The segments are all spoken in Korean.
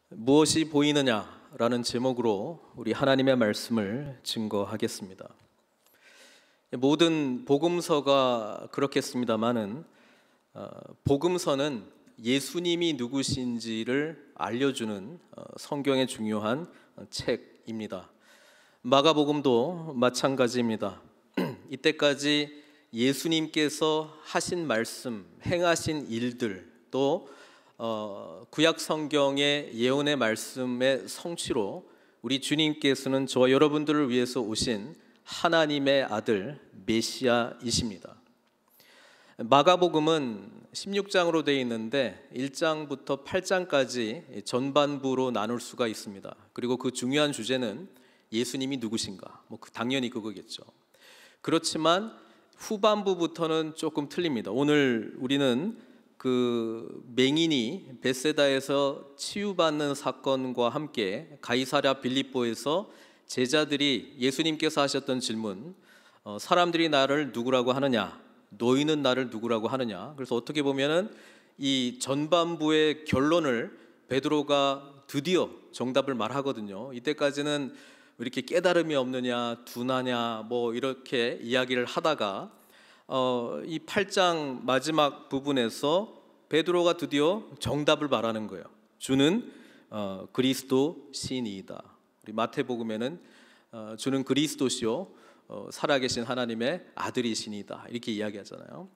무엇이 보이느냐라는 제목으로 우리 하나님의 말씀을 증거하겠습니다. 모든 복음서가 그렇겠습니다마는 복음서는 예수님이 누구신지를 알려주는 성경의 중요한 책입니다. 마가복음도 마찬가지입니다. 이때까지 예수님께서 하신 말씀, 행하신 일들, 또 구약 성경의 예언의 말씀의 성취로 우리 주님께서는 저와 여러분들을 위해서 오신 하나님의 아들 메시아이십니다. 마가복음은 16장으로 되어 있는데 1장부터 8장까지 전반부로 나눌 수가 있습니다. 그리고 그 중요한 주제는 예수님이 누구신가? 당연히 그거겠죠. 그렇지만 후반부부터는 조금 틀립니다. 오늘 우리는 그 맹인이 벳세다에서 치유받는 사건과 함께 가이사랴 빌립보에서 제자들이 예수님께서 하셨던 질문, 사람들이 나를 누구라고 하느냐, 너희는 나를 누구라고 하느냐. 그래서 어떻게 보면은 이 전반부의 결론을 베드로가 드디어 정답을 말하거든요. 이때까지는 이렇게 깨달음이 없느냐, 둔하냐, 이렇게 이야기를 하다가 이 8장 마지막 부분에서 베드로가 드디어 정답을 말하는 거예요. 주는 그리스도시니이다. 우리 마태복음에는 주는 그리스도시요 살아계신 하나님의 아들이시니다 이렇게 이야기하잖아요.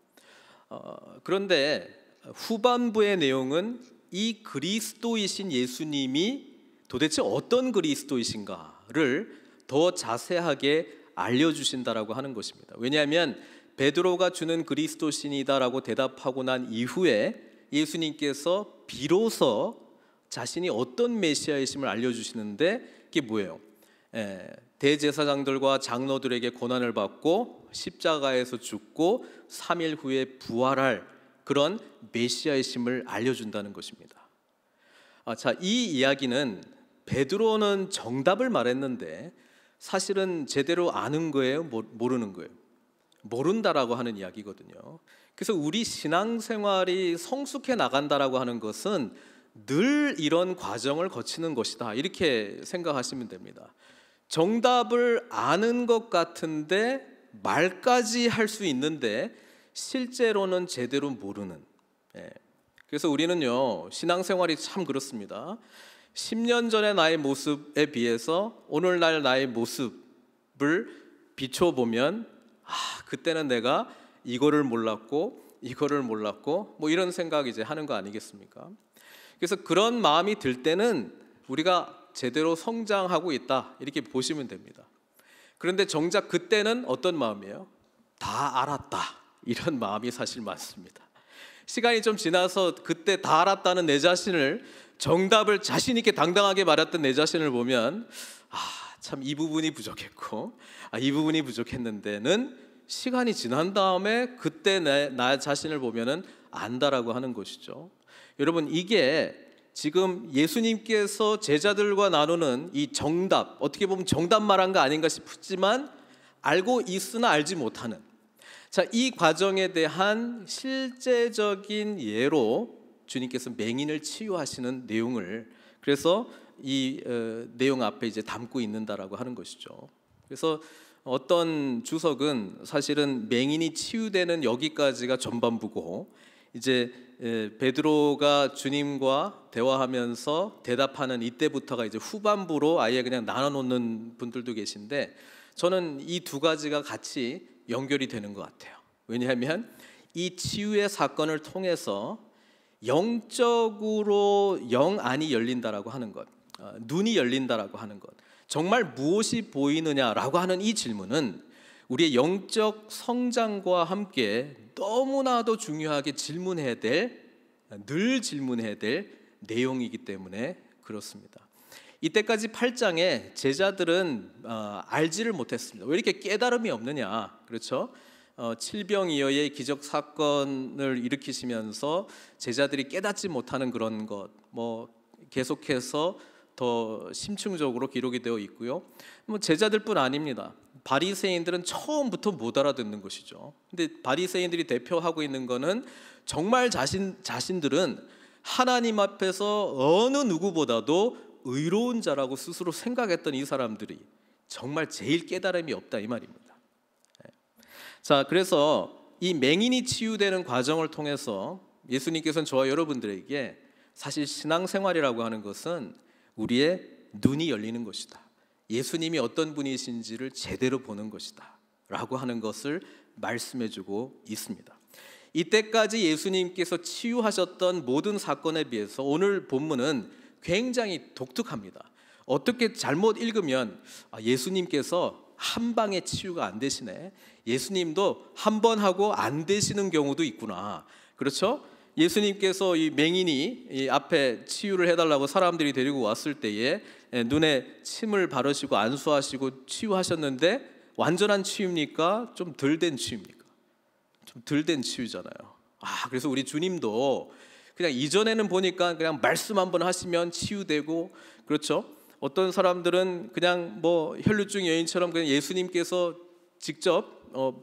그런데 후반부의 내용은 이 그리스도이신 예수님이 도대체 어떤 그리스도이신가를 더 자세하게 알려주신다라고 하는 것입니다. 왜냐하면 베드로가 주는 그리스도시니다라고 대답하고 난 이후에 예수님께서 비로소 자신이 어떤 메시아이심을 알려주시는데 그게 뭐예요? 대제사장들과 장로들에게 고난을 받고 십자가에서 죽고 3일 후에 부활할 그런 메시아이심을 알려준다는 것입니다. 이 이야기는 베드로는 정답을 말했는데 사실은 제대로 아는 거예요? 모르는 거예요? 모른다라고 하는 이야기거든요. 그래서 우리 신앙생활이 성숙해 나간다라고 하는 것은 늘 이런 과정을 거치는 것이다 이렇게 생각하시면 됩니다. 정답을 아는 것 같은데 말까지 할 수 있는데 실제로는 제대로 모르는. 그래서 우리는요 신앙생활이 참 그렇습니다. 10년 전의 나의 모습에 비해서 오늘날 나의 모습을 비춰보면 그때는 내가 이거를 몰랐고 이런 생각 이제 하는 거 아니겠습니까? 그래서 그런 마음이 들 때는 우리가 제대로 성장하고 있다 이렇게 보시면 됩니다. 그런데 정작 그때는 어떤 마음이에요? 다 알았다 이런 마음이 사실 많습니다. 시간이 좀 지나서 그때 다 알았다는 내 자신을, 정답을 자신 있게 당당하게 말했던 내 자신을 보면 참 이 부분이 부족했고 이 부분이 부족했는데는 시간이 지난 다음에 그때 나 자신을 보면은 안다라고 하는 것이죠. 여러분, 이게 지금 예수님께서 제자들과 나누는 이 정답, 어떻게 보면 정답 말한 거 아닌가 싶지만 알고 있으나 알지 못하는, 이 과정에 대한 실제적인 예로 주님께서 맹인을 치유하시는 내용을, 그래서 이 내용 앞에 이제 담고 있는다라고 하는 것이죠. 그래서 어떤 주석은 사실은 맹인이 치유되는 여기까지가 전반부고, 이제 베드로가 주님과 대화하면서 대답하는 이때부터가 이제 후반부로 아예 그냥 나눠놓는 분들도 계신데, 저는 이 두 가지가 같이 연결이 되는 것 같아요. 왜냐하면 이 치유의 사건을 통해서 영적으로 영안이 열린다라고 하는 것, 눈이 열린다라고 하는 것, 정말 무엇이 보이느냐라고 하는 이 질문은 우리의 영적 성장과 함께 너무나도 중요하게 늘 질문해야 될 내용이기 때문에 그렇습니다. 이때까지 8장에 제자들은 알지를 못했습니다. 왜 이렇게 깨달음이 없느냐, 그렇죠? 칠병이어의 기적 사건을 일으키시면서 제자들이 깨닫지 못하는 그런 것, 계속해서 더 심층적으로 기록이 되어 있고요. 제자들뿐 아닙니다. 바리새인들은 처음부터 못 알아듣는 것이죠. 근데 바리새인들이 대표하고 있는 거는 정말 자신들은 하나님 앞에서 어느 누구보다도 의로운 자라고 스스로 생각했던 이 사람들이 정말 제일 깨달음이 없다 이 말입니다. 자, 그래서 이 맹인이 치유되는 과정을 통해서 예수님께서는 저와 여러분들에게 사실 신앙생활이라고 하는 것은 우리의 눈이 열리는 것이다, 예수님이 어떤 분이신지를 제대로 보는 것이다 라고 하는 것을 말씀해주고 있습니다. 이때까지 예수님께서 치유하셨던 모든 사건에 비해서 오늘 본문은 굉장히 독특합니다. 어떻게 잘못 읽으면 예수님께서 한 방에 치유가 안 되시네, 예수님도 한 번 하고 안 되시는 경우도 있구나. 그렇죠? 예수님께서 이 맹인이 이 앞에 치유를 해달라고 사람들이 데리고 왔을 때에 눈에 침을 바르시고 안수하시고 치유하셨는데 완전한 치유입니까? 좀 덜 된 치유입니까? 좀 덜 된 치유잖아요. 그래서 우리 주님도 그냥 이전에는 보니까 그냥 말씀 한번 하시면 치유되고, 그렇죠? 어떤 사람들은 그냥 뭐 혈루증 여인처럼 그냥 예수님께서 직접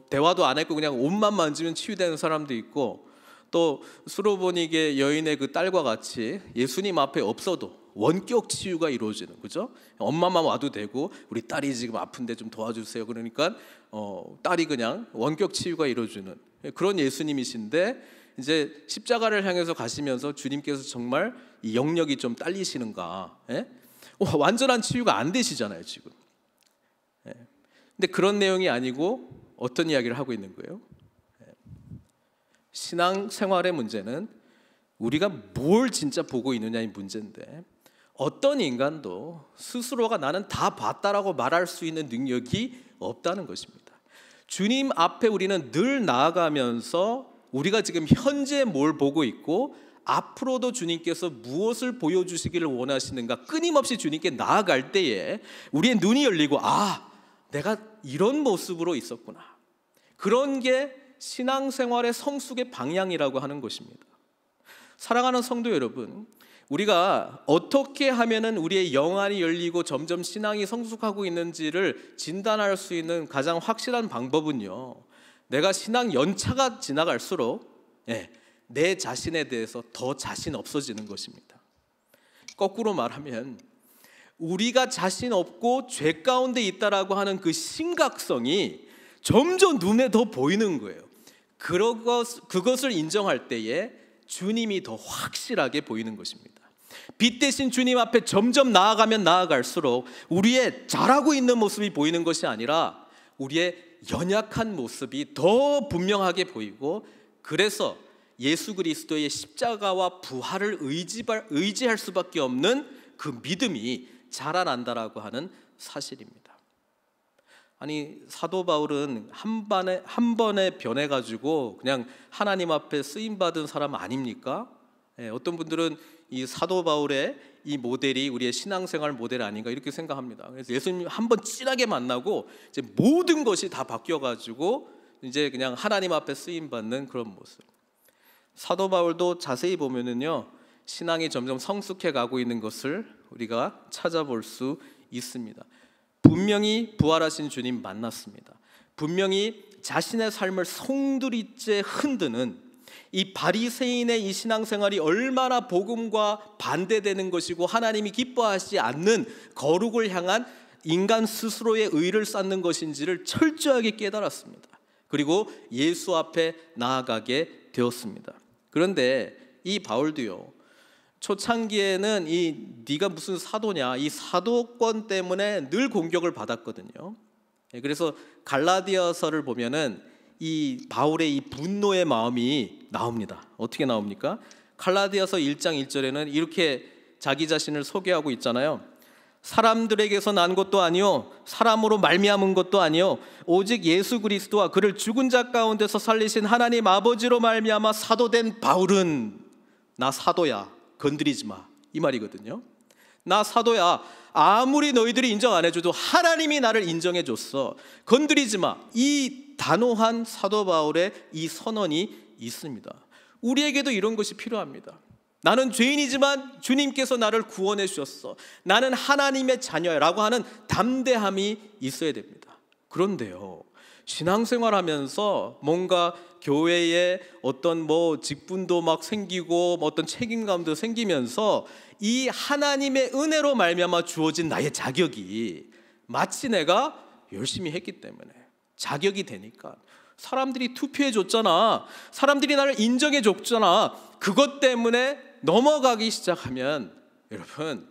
대화도 안 했고 그냥 옷만 만지면 치유되는 사람도 있고, 또 수로보니게 여인의 그 딸과 같이 예수님 앞에 없어도 원격 치유가 이루어지는, 그죠? 엄마만 와도 되고 우리 딸이 지금 아픈데 좀 도와주세요. 그러니까 딸이 그냥 원격 치유가 이루어지는 그런 예수님이신데, 이제 십자가를 향해서 가시면서 주님께서 정말 이 영역이 좀 딸리시는가? 완전한 치유가 안 되시잖아요 지금. 근데 그런 내용이 아니고 어떤 이야기를 하고 있는 거예요? 신앙생활의 문제는 우리가 뭘 진짜 보고 있느냐의 문제인데, 어떤 인간도 스스로가 나는 다 봤다라고 말할 수 있는 능력이 없다는 것입니다. 주님 앞에 우리는 늘 나아가면서 우리가 지금 현재 뭘 보고 있고 앞으로도 주님께서 무엇을 보여주시기를 원하시는가 끊임없이 주님께 나아갈 때에 우리의 눈이 열리고 내가 이런 모습으로 있었구나, 그런 게 신앙생활의 성숙의 방향이라고 하는 것입니다. 사랑하는 성도 여러분, 우리가 어떻게 하면은 우리의 영안이 열리고 점점 신앙이 성숙하고 있는지를 진단할 수 있는 가장 확실한 방법은요, 내가 신앙 연차가 지나갈수록 내 자신에 대해서 더 자신 없어지는 것입니다. 거꾸로 말하면 우리가 자신 없고 죄 가운데 있다라고 하는 그 심각성이 점점 눈에 더 보이는 거예요. 그것을 인정할 때에 주님이 더 확실하게 보이는 것입니다. 빛 대신 주님 앞에 점점 나아가면 나아갈수록 우리의 잘하고 있는 모습이 보이는 것이 아니라 우리의 연약한 모습이 더 분명하게 보이고, 그래서 예수 그리스도의 십자가와 부활을 의지할 수밖에 없는 그 믿음이 자라난다라고 하는 사실입니다. 아니, 사도 바울은 한 번에 변해가지고 그냥 하나님 앞에 쓰임받은 사람 아닙니까? 어떤 분들은 이 사도 바울의 이 모델이 우리의 신앙생활 모델 아닌가 이렇게 생각합니다. 그래서 예수님 한 번 진하게 만나고 이제 모든 것이 다 바뀌어가지고 이제 그냥 하나님 앞에 쓰임받는 그런 모습. 사도 바울도 자세히 보면은요, 신앙이 점점 성숙해 가고 있는 것을 우리가 찾아볼 수 있습니다. 분명히 부활하신 주님 만났습니다. 분명히 자신의 삶을 송두리째 흔드는 이 바리새인의 이 신앙생활이 얼마나 복음과 반대되는 것이고 하나님이 기뻐하지 않는 거룩을 향한 인간 스스로의 의를 쌓는 것인지를 철저하게 깨달았습니다. 그리고 예수 앞에 나아가게 되었습니다. 그런데 이 바울도요, 초창기에는 네가 무슨 사도냐, 이 사도권 때문에 늘 공격을 받았거든요. 그래서 갈라디아서를 보면은 이 바울의 이 분노의 마음이 나옵니다. 어떻게 나옵니까? 갈라디아서 1장 1절에는 이렇게 자기 자신을 소개하고 있잖아요. 사람들에게서 난 것도 아니요, 사람으로 말미암은 것도 아니요, 오직 예수 그리스도와 그를 죽은 자 가운데서 살리신 하나님 아버지로 말미암아 사도된 바울은 나 사도야, 건드리지 마, 이 말이거든요. 나 사도야, 아무리 너희들이 인정 안 해줘도 하나님이 나를 인정해 줬어, 건드리지 마. 이 단호한 사도 바울의 이 선언이 있습니다. 우리에게도 이런 것이 필요합니다. 나는 죄인이지만 주님께서 나를 구원해 주셨어, 나는 하나님의 자녀라고 하는 담대함이 있어야 됩니다. 그런데요, 신앙생활하면서 뭔가 교회에 어떤 뭐 직분도 막 생기고 뭐 어떤 책임감도 생기면서 이 하나님의 은혜로 말미암아 주어진 나의 자격이 마치 내가 열심히 했기 때문에 자격이 되니까 사람들이 투표해 줬잖아, 사람들이 나를 인정해 줬잖아, 그것 때문에 넘어가기 시작하면 여러분,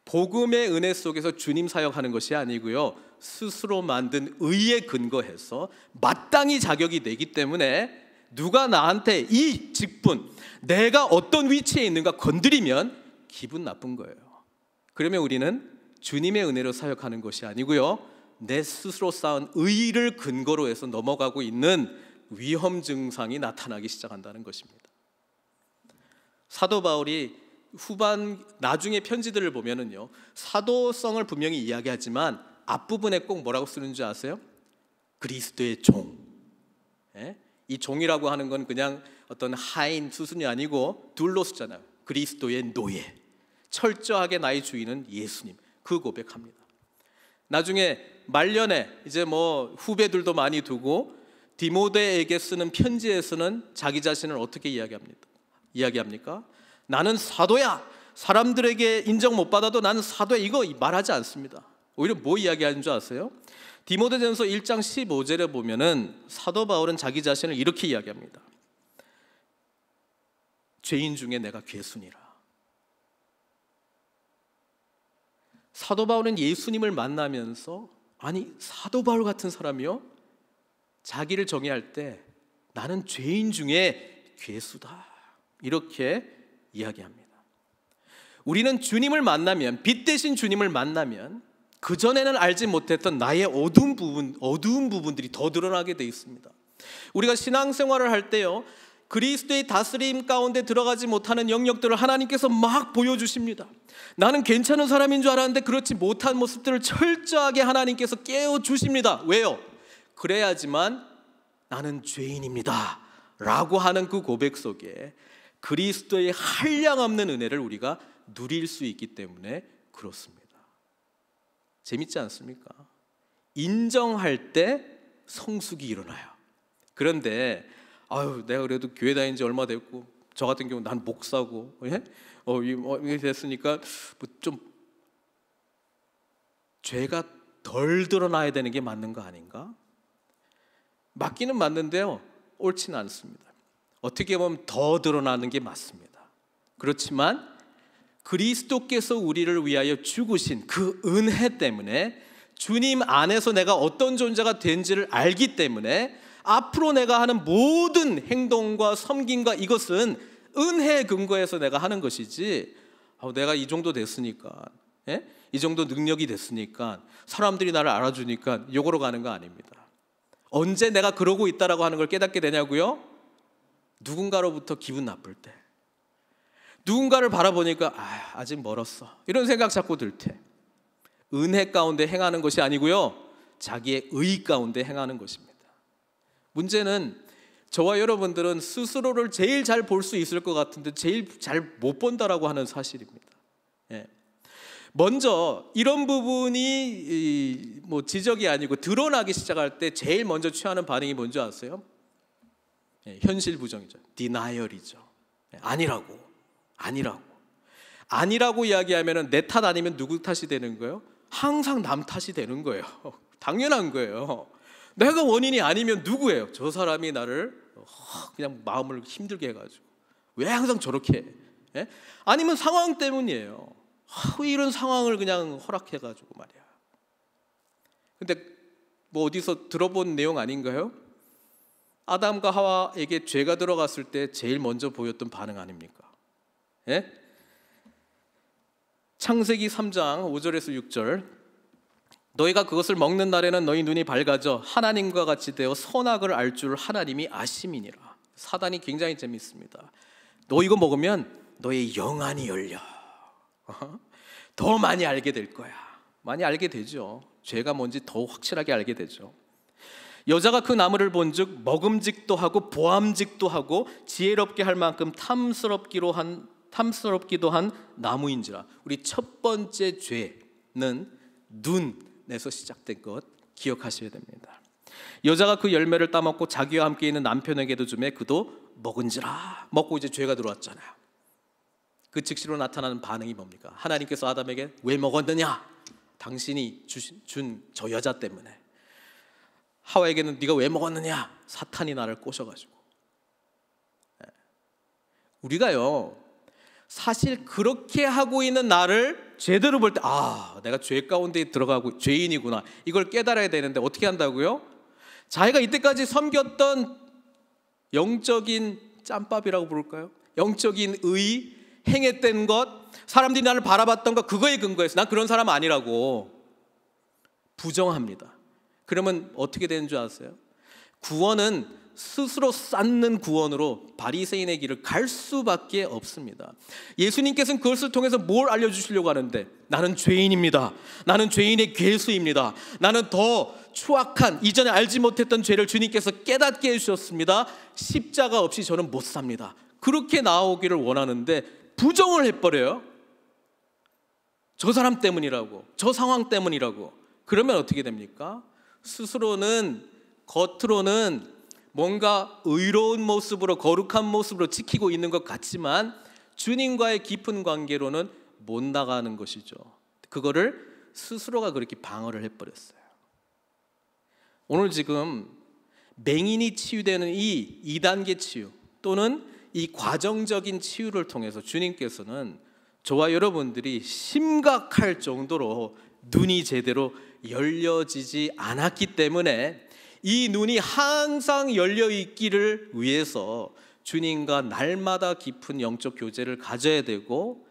복음의 은혜 속에서 주님 사역하는 것이 아니고요, 스스로 만든 의에 근거해서 마땅히 자격이 되기 때문에 누가 나한테 이 직분, 내가 어떤 위치에 있는가 건드리면 기분 나쁜 거예요. 그러면 우리는 주님의 은혜로 사역하는 것이 아니고요, 내 스스로 쌓은 의를 근거로 해서 넘어가고 있는 위험 증상이 나타나기 시작한다는 것입니다. 사도 바울이 나중에 편지들을 보면은요, 사도성을 분명히 이야기하지만 앞부분에 꼭 뭐라고 쓰는 줄 아세요? 그리스도의 종. 이 종이라고 하는 건 그냥 어떤 하인 수순이 아니고 둘로스잖아요. 그리스도의 노예, 철저하게 나의 주인은 예수님, 그 고백합니다. 나중에 말년에 이제 뭐 후배들도 많이 두고 디모데에게 쓰는 편지에서는 자기 자신을 어떻게 이야기합니까? 나는 사도야, 사람들에게 인정 못 받아도 나는 사도야, 이거 말하지 않습니다. 오히려 뭐 이야기하는 줄 아세요? 디모데전서 1장 15절에 보면은 사도 바울은 자기 자신을 이렇게 이야기합니다. 죄인 중에 내가 괴순이라. 사도 바울은 예수님을 만나면서, 아니 사도 바울 같은 사람이요, 자기를 정의할 때 나는 죄인 중에 괴수다, 이렇게 이야기합니다. 우리는 주님을 만나면, 빛 대신 주님을 만나면 그전에는 알지 못했던 나의 어두운 부분들이 더 드러나게 되어 있습니다. 우리가 신앙생활을 할 때요, 그리스도의 다스림 가운데 들어가지 못하는 영역들을 하나님께서 막 보여주십니다. 나는 괜찮은 사람인 줄 알았는데 그렇지 못한 모습들을 철저하게 하나님께서 깨워주십니다. 왜요? 그래야지만 나는 죄인입니다 라고 하는 그 고백 속에 그리스도의 한량없는 은혜를 우리가 누릴 수 있기 때문에 그렇습니다. 재밌지 않습니까? 인정할 때 성숙이 일어나요. 그런데 내가 그래도 교회 다닌 지 얼마 됐고, 저 같은 경우 난 목사고, 이게 됐으니까 좀 죄가 덜 드러나야 되는 게 맞는 거 아닌가? 맞기는 맞는데요, 옳지는 않습니다. 어떻게 보면 더 드러나는 게 맞습니다. 그렇지만 그리스도께서 우리를 위하여 죽으신 그 은혜 때문에, 주님 안에서 내가 어떤 존재가 된지를 알기 때문에 앞으로 내가 하는 모든 행동과 섬김과 이것은 은혜에 근거해서 내가 하는 것이지, 내가 이 정도 됐으니까, 이 정도 능력이 됐으니까, 사람들이 나를 알아주니까 요거로 가는 거 아닙니다. 언제 내가 그러고 있다라고 하는 걸 깨닫게 되냐고요? 누군가로부터 기분 나쁠 때, 누군가를 바라보니까 아직 멀었어, 이런 생각 자꾸 들 때, 은혜 가운데 행하는 것이 아니고요, 자기의 의 가운데 행하는 것입니다. 문제는 저와 여러분들은 스스로를 제일 잘 볼 수 있을 것 같은데 제일 잘 못 본다라고 하는 사실입니다. 먼저 이런 부분이 지적이 아니고 드러나기 시작할 때 제일 먼저 취하는 반응이 뭔지 아세요? 현실 부정이죠. 디나이얼이죠. 아니라고 이야기하면 내 탓 아니면 누구 탓이 되는 거예요? 항상 남 탓이 되는 거예요. 당연한 거예요. 내가 원인이 아니면 누구예요? 저 사람이 나를 그냥 마음을 힘들게 해가지고 왜 항상 저렇게 해? 아니면 상황 때문이에요. 왜 이런 상황을 그냥 허락해가지고 말이야. 근데 어디서 들어본 내용 아닌가요? 아담과 하와에게 죄가 들어갔을 때 제일 먼저 보였던 반응 아닙니까? 창세기 3장 5절에서 6절, 너희가 그것을 먹는 날에는 너희 눈이 밝아져 하나님과 같이 되어 선악을 알 줄 하나님이 아심이니라. 사단이 굉장히 재밌습니다. 너 이거 먹으면 너의 영안이 열려. 더 많이 알게 될 거야. 많이 알게 되죠. 죄가 뭔지 더 확실하게 알게 되죠. 여자가 그 나무를 본즉 먹음직도 하고 보암직도 하고 지혜롭게 할 만큼 탐스럽기도 한 나무인지라. 우리 첫 번째 죄는 눈에서 시작된 것 기억하셔야 됩니다. 여자가 그 열매를 따먹고 자기와 함께 있는 남편에게도 주매 그도 먹은지라. 먹고 이제 죄가 들어왔잖아요. 그 즉시로 나타나는 반응이 뭡니까? 하나님께서 아담에게 왜 먹었느냐? 당신이 준 저 여자 때문에. 하와에게는 네가 왜 먹었느냐? 사탄이 나를 꼬셔가지고. 우리가요 사실 그렇게 하고 있는 나를 제대로 볼 때 내가 죄 가운데 들어가고 죄인이구나, 이걸 깨달아야 되는데 어떻게 한다고요? 자기가 이때까지 섬겼던 영적인 짬밥이라고 부를까요? 영적인 의, 행했던 것, 사람들이 나를 바라봤던 것, 그거에 근거해서 난 그런 사람 아니라고 부정합니다. 그러면 어떻게 되는 줄 아세요? 구원은 스스로 쌓는 구원으로 바리새인의 길을 갈 수밖에 없습니다. 예수님께서는 그것을 통해서 뭘 알려주시려고 하는데, 나는 죄인입니다. 나는 죄인의 괴수입니다. 나는 더 추악한 이전에 알지 못했던 죄를 주님께서 깨닫게 해주셨습니다. 십자가 없이 저는 못 삽니다. 그렇게 나오기를 원하는데 부정을 해버려요. 저 사람 때문이라고, 저 상황 때문이라고. 그러면 어떻게 됩니까? 스스로는 겉으로는 뭔가 의로운 모습으로, 거룩한 모습으로 지키고 있는 것 같지만 주님과의 깊은 관계로는 못 나가는 것이죠. 그거를 스스로가 그렇게 방어를 해버렸어요. 오늘 지금 맹인이 치유되는 이 2단계 치유 또는 이 과정적인 치유를 통해서 주님께서는 저와 여러분들이 심각할 정도로 눈이 제대로 열려지지 않았기 때문에 이 눈이 항상 열려 있기를 위해서 주님과 날마다 깊은 영적 교제를 가져야 되고,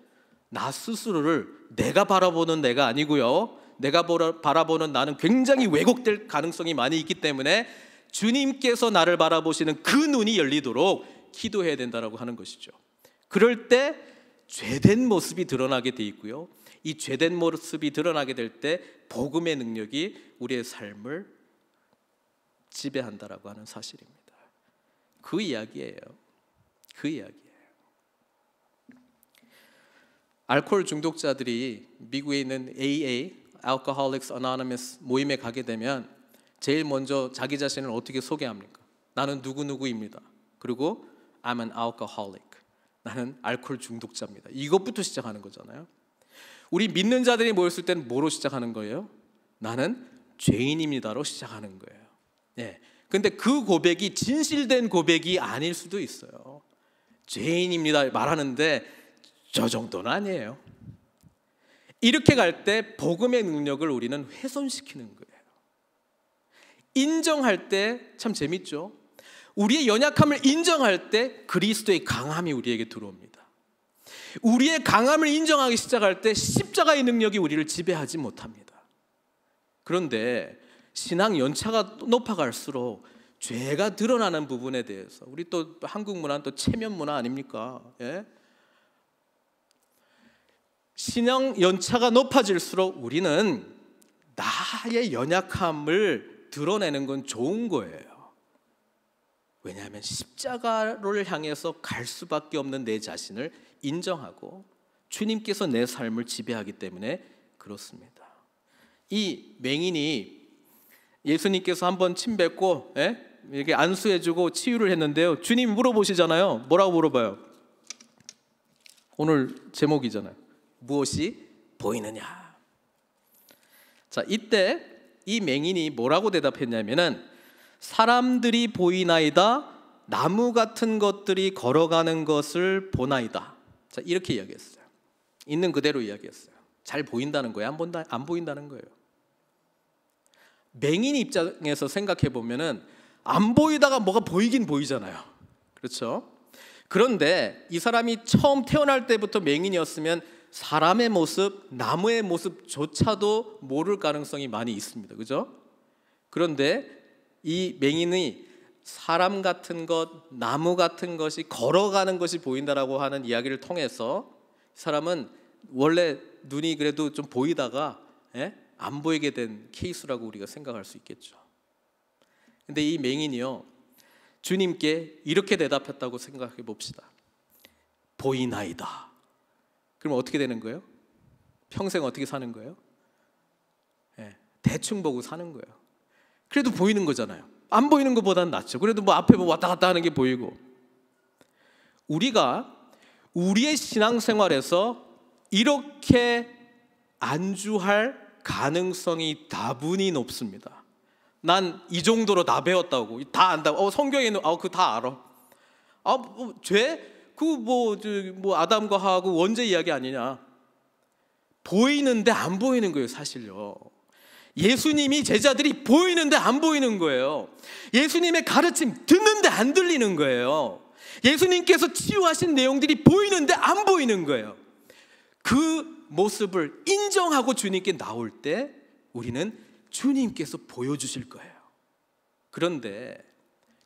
나 스스로를 내가 바라보는 내가 아니고요, 내가 바라보는 나는 굉장히 왜곡될 가능성이 많이 있기 때문에 주님께서 나를 바라보시는 그 눈이 열리도록 기도해야 된다고 하는 것이죠. 그럴 때 죄된 모습이 드러나게 돼 있고요, 이 죄된 모습이 드러나게 될 때 복음의 능력이 우리의 삶을 지배한다라고 하는 사실입니다. 그 이야기예요. 그 이야기예요. 알코올 중독자들이 미국에 있는 AA, Alcoholics Anonymous 모임에 가게 되면 제일 먼저 자기 자신을 어떻게 소개합니까? 나는 누구누구입니다. 그리고 I'm an alcoholic. 나는 알코올 중독자입니다. 이것부터 시작하는 거잖아요. 우리 믿는 자들이 모였을 때는 뭐로 시작하는 거예요? 나는 죄인입니다로 시작하는 거예요. 네. 근데 그 고백이 진실된 고백이 아닐 수도 있어요. 죄인입니다 말하는데 저 정도는 아니에요. 이렇게 갈 때 복음의 능력을 우리는 훼손시키는 거예요. 인정할 때 참 재밌죠. 우리의 연약함을 인정할 때 그리스도의 강함이 우리에게 들어옵니다. 우리의 강함을 인정하기 시작할 때 십자가의 능력이 우리를 지배하지 못합니다. 그런데 신앙 연차가 높아갈수록 죄가 드러나는 부분에 대해서, 우리 또 한국 문화는 또 체면 문화 아닙니까? 예? 신앙 연차가 높아질수록 우리는 나의 연약함을 드러내는 건 좋은 거예요. 왜냐하면 십자가를 향해서 갈 수밖에 없는 내 자신을 인정하고 주님께서 내 삶을 지배하기 때문에 그렇습니다. 이 맹인이 예수님께서 한번 침 뱉고 이렇게 안수해주고 치유를 했는데요, 주님 물어보시잖아요. 뭐라고 물어봐요? 오늘 제목이잖아요. 무엇이 보이느냐? 자, 이때 이 맹인이 뭐라고 대답했냐면은 사람들이 보이나이다, 나무 같은 것들이 걸어가는 것을 보나이다. 자, 이렇게 이야기했어요. 있는 그대로 이야기했어요. 잘 보인다는 거예요? 안 보인다는 거예요? 맹인 입장에서 생각해 보면은 안 보이다가 뭐가 보이긴 보이잖아요. 그렇죠? 그런데 이 사람이 처음 태어날 때부터 맹인이었으면 사람의 모습, 나무의 모습조차도 모를 가능성이 많이 있습니다. 그죠? 그런데 이 맹인이 사람 같은 것, 나무 같은 것이 걸어가는 것이 보인다라고 하는 이야기를 통해서 사람은 원래 눈이 그래도 좀 보이다가 안 보이게 된 케이스라고 우리가 생각할 수 있겠죠. 근데 이 맹인이요, 주님께 이렇게 대답했다고 생각해 봅시다. 보이나이다. 그럼 어떻게 되는 거예요? 평생 어떻게 사는 거예요? 대충 보고 사는 거예요. 그래도 보이는 거잖아요. 안 보이는 것보다는 낫죠. 그래도 뭐 앞에 뭐 왔다 갔다 하는 게 보이고. 우리가 우리의 신앙생활에서 이렇게 안주할 가능성이 다분히 높습니다. 난 이 정도로 다 배웠다고, 다 안다고. 성경에 있는 그거 다 알아. 죄? 뭐 아담과 하와고 원죄 이야기 아니냐. 보이는데 안 보이는 거예요, 사실요. 예수님이 제자들이 보이는데 안 보이는 거예요. 예수님의 가르침 듣는데 안 들리는 거예요. 예수님께서 치유하신 내용들이 보이는데 안 보이는 거예요. 그 모습을 인정하고 주님께 나올 때 우리는 주님께서 보여주실 거예요. 그런데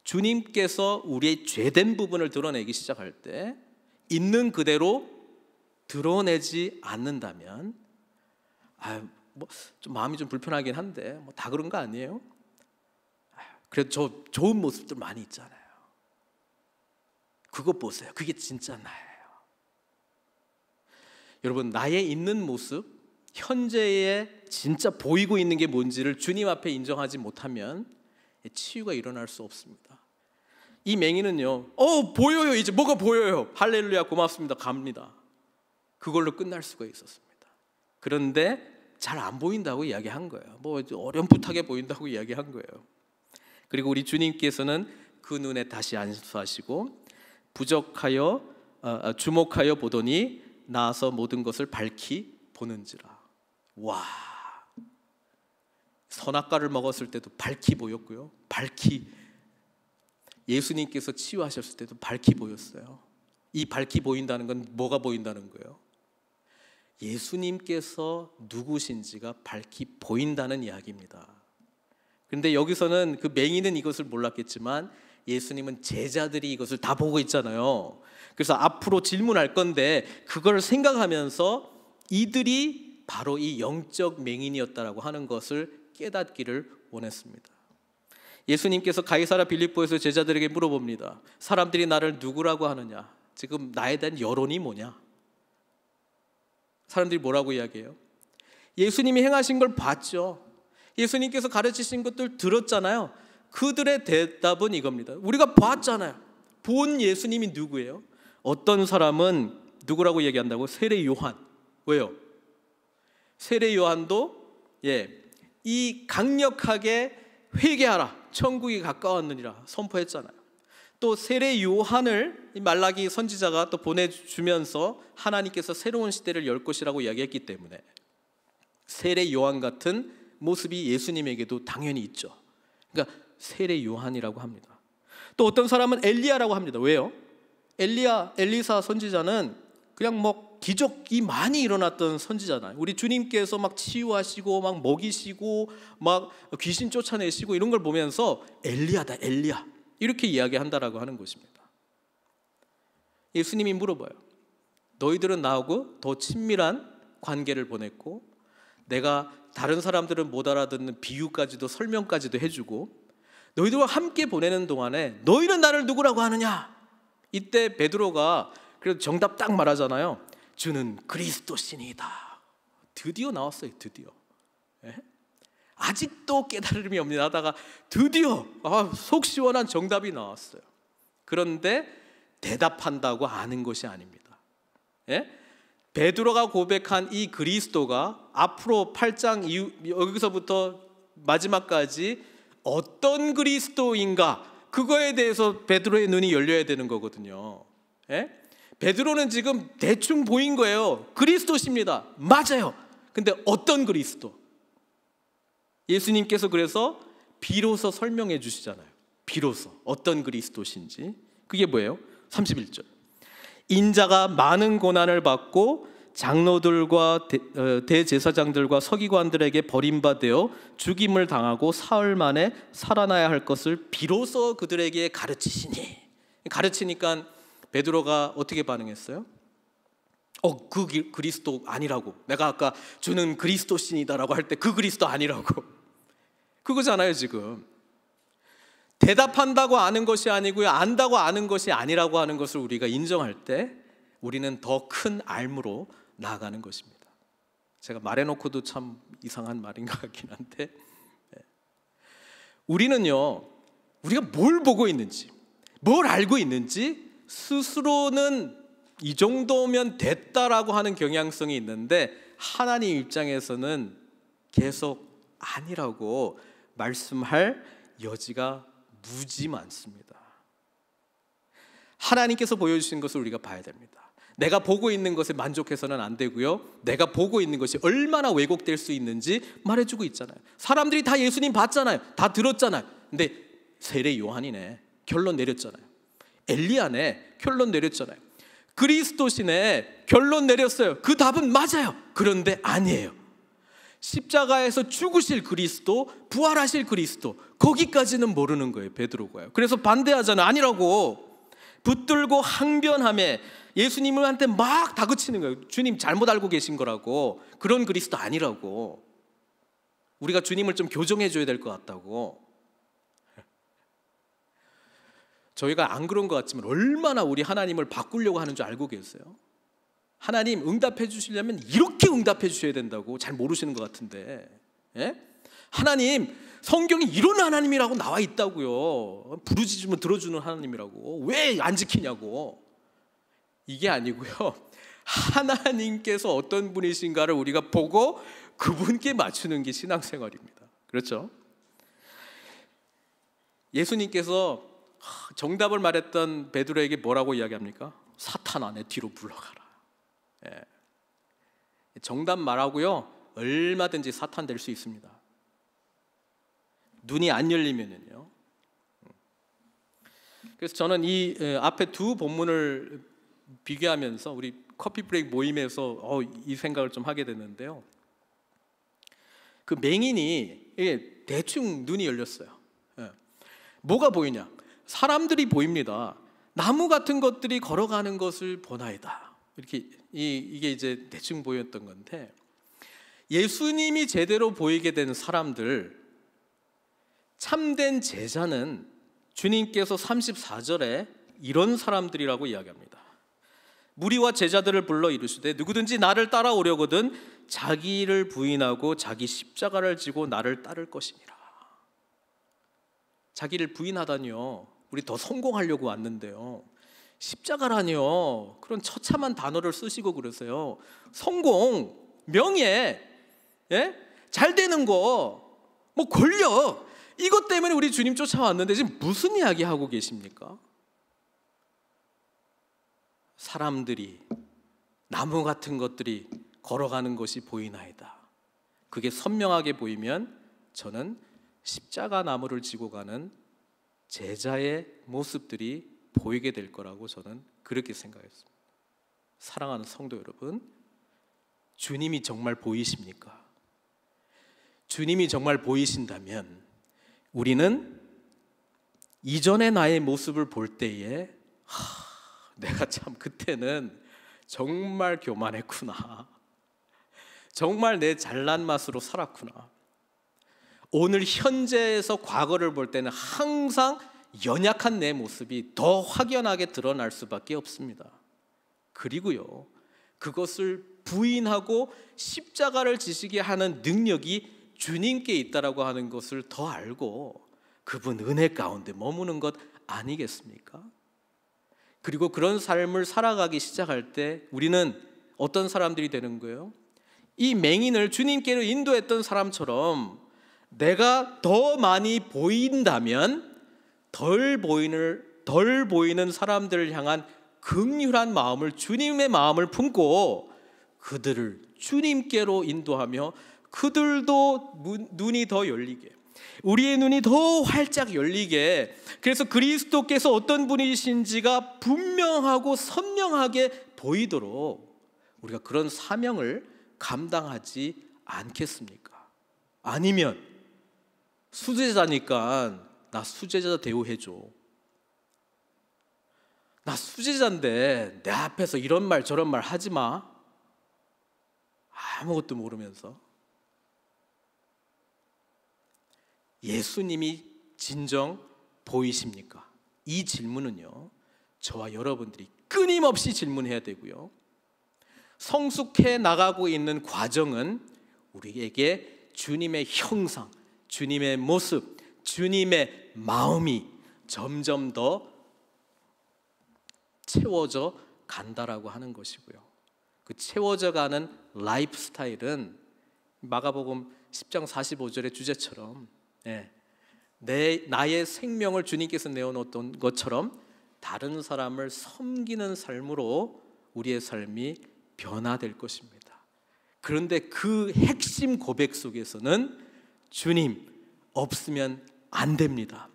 주님께서 우리의 죄된 부분을 드러내기 시작할 때 있는 그대로 드러내지 않는다면 좀 마음이 좀 불편하긴 한데 다 그런 거 아니에요? 그래도 좋은 모습들 많이 있잖아요. 그거 보세요. 그게 진짜 나예요. 여러분, 나의 있는 모습, 현재에 진짜 보이고 있는 게 뭔지를 주님 앞에 인정하지 못하면 치유가 일어날 수 없습니다. 이 맹인은요, 보여요. 이제 뭐가 보여요. 할렐루야, 고맙습니다, 갑니다. 그걸로 끝날 수가 있었습니다. 그런데 잘 안 보인다고 이야기한 거예요. 뭐 어렴풋하게 보인다고 이야기한 거예요. 그리고 우리 주님께서는 그 눈에 다시 안수하시고 주목하여 보더니 나아서 모든 것을 밝히 보는지라. 와, 선악과를 먹었을 때도 밝히 보였고요. 예수님께서 치유하셨을 때도 밝히 보였어요. 이 밝히 보인다는 건 뭐가 보인다는 거예요? 예수님께서 누구신지가 밝히 보인다는 이야기입니다. 그런데 여기서는 그 맹인은 이것을 몰랐겠지만 예수님은 제자들이 이것을 다 보고 있잖아요. 그래서 앞으로 질문할 건데 그걸 생각하면서 이들이 바로 이 영적 맹인이었다라고 하는 것을 깨닫기를 원했습니다. 예수님께서 가이사랴 빌립보에서 제자들에게 물어봅니다. 사람들이 나를 누구라고 하느냐? 지금 나에 대한 여론이 뭐냐? 사람들이 뭐라고 이야기해요? 예수님이 행하신 걸 봤죠. 예수님께서 가르치신 것들 들었잖아요. 그들의 대답은 이겁니다. 우리가 봤잖아요. 본 예수님이 누구예요? 어떤 사람은 누구라고 얘기한다고? 세례 요한. 왜요? 세례 요한도 이 강력하게 회개하라, 천국이 가까웠느니라 선포했잖아요. 또 세례 요한을 말라기 선지자가 또 보내주면서 하나님께서 새로운 시대를 열 것이라고 이야기했기 때문에 세례 요한 같은 모습이 예수님에게도 당연히 있죠. 그러니까 세례 요한이라고 합니다. 또 어떤 사람은 엘리야라고 합니다. 왜요? 엘리사 선지자는 그냥 기적이 많이 일어났던 선지자잖아요. 우리 주님께서 막 치유하시고 막 먹이시고 막 귀신 쫓아내시고 이런 걸 보면서 엘리야다, 엘리야 이렇게 이야기한다라고 하는 것입니다. 예수님이 물어봐요. 너희들은 나하고 더 친밀한 관계를 보냈고 내가 다른 사람들은 못 알아듣는 비유까지도 설명까지도 해주고 너희들과 함께 보내는 동안에 너희는 나를 누구라고 하느냐? 이때 베드로가 그래도 정답 딱 말하잖아요. 주는 그리스도시니이다. 드디어 나왔어요. 드디어. 아직도 깨달음이 없는 하다가 드디어 속 시원한 정답이 나왔어요. 그런데 대답한다고 아는 것이 아닙니다. 베드로가 고백한 이 그리스도가 앞으로 8장 여기서부터 마지막까지 어떤 그리스도인가, 그거에 대해서 베드로의 눈이 열려야 되는 거거든요. 베드로는 지금 대충 보인 거예요. 그리스도십니다. 맞아요. 근데 어떤 그리스도? 예수님께서 그래서 비로소 설명해 주시잖아요. 비로소 어떤 그리스도신지. 그게 뭐예요? 31절. 인자가 많은 고난을 받고 장로들과 대제사장들과 서기관들에게 버림받아 죽임을 당하고 사흘 만에 살아나야 할 것을 비로소 그들에게 가르치시니. 가르치니까 베드로가 어떻게 반응했어요? 그 그리스도 아니라고. 내가 아까 주는 그리스도신이다라고 할 때 그 그리스도 아니라고. 그거잖아요. 지금 대답한다고 아는 것이 아니고요, 안다고 아는 것이 아니라고 하는 것을 우리가 인정할 때 우리는 더 큰 알므로 나아가는 것입니다. 제가 말해놓고도 참 이상한 말인 것 같긴 한데 우리는요, 우리가 뭘 보고 있는지, 뭘 알고 있는지 스스로는 이 정도면 됐다라고 하는 경향성이 있는데, 하나님 입장에서는 계속 아니라고 말씀할 여지가 무지 많습니다. 하나님께서 보여주신 것을 우리가 봐야 됩니다. 내가 보고 있는 것에 만족해서는 안 되고요, 내가 보고 있는 것이 얼마나 왜곡될 수 있는지 말해주고 있잖아요. 사람들이 다 예수님 봤잖아요. 다 들었잖아요. 근데 세례 요한이네, 결론 내렸잖아요. 엘리야네, 결론 내렸잖아요. 그리스도시네, 결론 내렸어요. 그 답은 맞아요. 그런데 아니에요. 십자가에서 죽으실 그리스도, 부활하실 그리스도, 거기까지는 모르는 거예요, 베드로가요. 그래서 반대하잖아요. 아니라고 붙들고 항변하며 예수님한테 막 다그치는 거예요. 주님 잘못 알고 계신 거라고, 그런 그리스도 아니라고, 우리가 주님을 좀 교정해 줘야 될 것 같다고. 저희가 안 그런 것 같지만 얼마나 우리 하나님을 바꾸려고 하는 줄 알고 계세요? 하나님 응답해 주시려면 이렇게 응답해 주셔야 된다고 잘 모르시는 것 같은데, 예? 하나님, 성경에 이런 하나님이라고 나와 있다고요. 부르짖으면 들어주는 하나님이라고 왜 안 지키냐고. 이게 아니고요, 하나님께서 어떤 분이신가를 우리가 보고 그분께 맞추는 게 신앙생활입니다. 그렇죠? 예수님께서 정답을 말했던 베드로에게 뭐라고 이야기합니까? 사탄아, 내 뒤로 물러가라. 예. 정답 말하고요, 얼마든지 사탄 될 수 있습니다. 눈이 안 열리면은요. 그래서 저는 이 앞에 두 본문을 비교하면서 우리 커피 브레이크 모임에서 이 생각을 좀 하게 됐는데요. 그 맹인이 대충 눈이 열렸어요. 예. 뭐가 보이냐? 사람들이 보입니다. 나무 같은 것들이 걸어가는 것을 보나이다. 이렇게 이게 이제 대충 보였던 건데, 예수님이 제대로 보이게 된 사람들, 참된 제자는 주님께서 34절에 이런 사람들이라고 이야기합니다. 무리와 제자들을 불러 이르시되 누구든지 나를 따라오려거든 자기를 부인하고 자기 십자가를 지고 나를 따를 것이니라. 자기를 부인하다니요, 우리 더 성공하려고 왔는데요, 십자가라니요, 그런 처참한 단어를 쓰시고 그러세요. 성공, 명예, 예? 잘 되는 거, 뭐 권력, 이것 때문에 우리 주님 쫓아왔는데 지금 무슨 이야기 하고 계십니까? 사람들이, 나무 같은 것들이 걸어가는 것이 보이나이다. 그게 선명하게 보이면 저는 십자가 나무를 지고 가는 제자의 모습들이 보이게 될 거라고 저는 그렇게 생각했습니다. 사랑하는 성도 여러분, 주님이 정말 보이십니까? 주님이 정말 보이신다면 우리는 이전의 나의 모습을 볼 때에 내가 참 그때는 정말 교만했구나, 정말 내 잘난 맛으로 살았구나, 오늘 현재에서 과거를 볼 때는 항상 연약한 내 모습이 더 확연하게 드러날 수밖에 없습니다. 그리고요, 그것을 부인하고 십자가를 지시게 하는 능력이 주님께 있다라고 하는 것을 더 알고 그분 은혜 가운데 머무는 것 아니겠습니까? 그리고 그런 삶을 살아가기 시작할 때 우리는 어떤 사람들이 되는 거예요? 이 맹인을 주님께로 인도했던 사람처럼 내가 더 많이 보인다면 덜 보이는 사람들을 향한 긍휼한 마음을, 주님의 마음을 품고 그들을 주님께로 인도하며 그들도 눈이 더 열리게, 우리의 눈이 더 활짝 열리게, 그래서 그리스도께서 어떤 분이신지가 분명하고 선명하게 보이도록 우리가 그런 사명을 감당하지 않겠습니까? 아니면 수제자니까 나 수제자 대우해줘, 나 수제자인데 내 앞에서 이런 말 저런 말 하지 마, 아무것도 모르면서. 예수님이 진정 보이십니까? 이 질문은요, 저와 여러분들이 끊임없이 질문해야 되고요, 성숙해 나가고 있는 과정은 우리에게 주님의 형상, 주님의 모습, 주님의 마음이 점점 더 채워져 간다라고 하는 것이고요. 그 채워져 가는 라이프 스타일은 마가복음 10장 45절의 주제처럼 나의 생명을 주님께서 내어놓았던 것처럼 다른 사람을 섬기는 삶으로 우리의 삶이 변화될 것입니다. 그런데 그 핵심 고백 속에서는 주님 없으면 안 됩니다.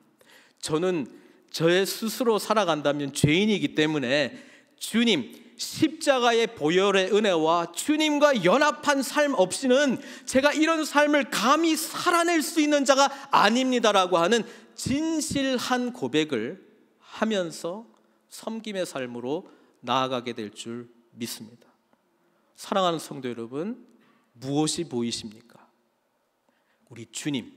저는 저의 스스로 살아간다면 죄인이기 때문에 주님, 십자가의 보혈의 은혜와 주님과 연합한 삶 없이는 제가 이런 삶을 감히 살아낼 수 있는 자가 아닙니다라고 하는 진실한 고백을 하면서 섬김의 삶으로 나아가게 될 줄 믿습니다. 사랑하는 성도 여러분, 무엇이 보이십니까? 우리 주님,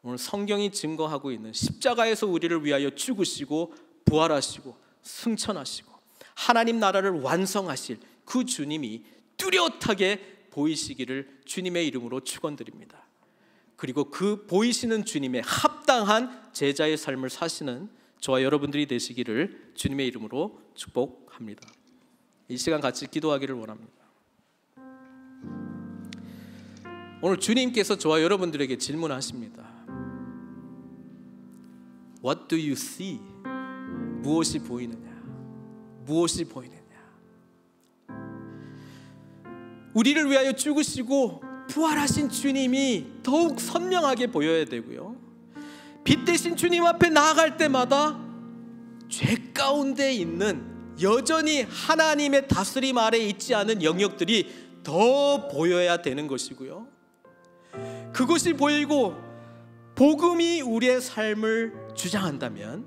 오늘 성경이 증거하고 있는 십자가에서 우리를 위하여 죽으시고 부활하시고 승천하시고 하나님 나라를 완성하실 그 주님이 뚜렷하게 보이시기를 주님의 이름으로 축원드립니다. 그리고 그 보이시는 주님의 합당한 제자의 삶을 사시는 저와 여러분들이 되시기를 주님의 이름으로 축복합니다. 이 시간 같이 기도하기를 원합니다. 오늘 주님께서 저와 여러분들에게 질문하십니다. What do you see? 무엇이 보이느냐? 무엇이 보이느냐? 우리를 위하여 죽으시고 부활하신 주님이 더욱 선명하게 보여야 되고요, 빛 대신 주님 앞에 나아갈 때마다 죄 가운데 있는 여전히 하나님의 다스림 아래에 있지 않은 영역들이 더 보여야 되는 것이고요, 그것이 보이고 복음이 우리의 삶을 주장한다면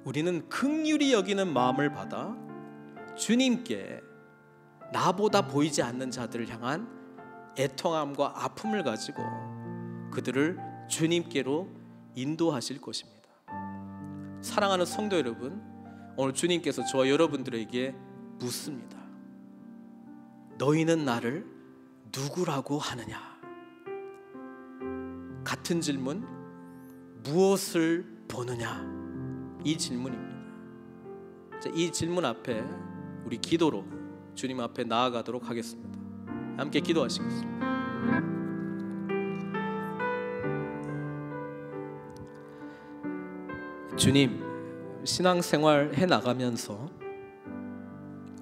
우리는 긍휼히 여기는 마음을 받아 주님께 나보다 보이지 않는 자들을 향한 애통함과 아픔을 가지고 그들을 주님께로 인도하실 것입니다. 사랑하는 성도 여러분, 오늘 주님께서 저와 여러분들에게 묻습니다. 너희는 나를 누구라고 하느냐? 같은 질문, 무엇을 보느냐? 이 질문입니다. 이 질문 앞에 우리 기도로 주님 앞에 나아가도록 하겠습니다. 함께 기도하시겠습니다. 주님, 신앙생활 해나가면서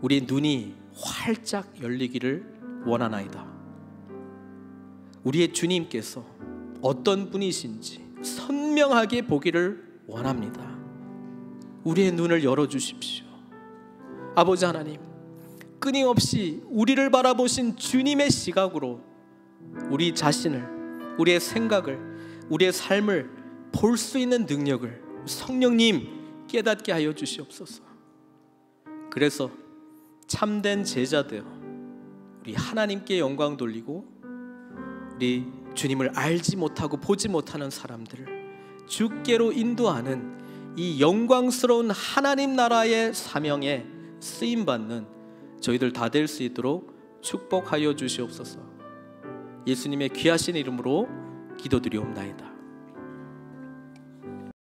우리 눈이 활짝 열리기를 원하나이다. 우리의 주님께서 어떤 분이신지 선명하게 보기를 원합니다. 우리의 눈을 열어주십시오. 아버지 하나님, 끊임없이 우리를 바라보신 주님의 시각으로 우리 자신을, 우리의 생각을, 우리의 삶을 볼 수 있는 능력을 성령님 깨닫게 하여 주시옵소서. 그래서 참된 제자 되어 우리 하나님께 영광 돌리고 우리 주님을 알지 못하고 보지 못하는 사람들을 주께로 인도하는 이 영광스러운 하나님 나라의 사명에 쓰임받는 저희들 다 될 수 있도록 축복하여 주시옵소서. 예수님의 귀하신 이름으로 기도드리옵나이다.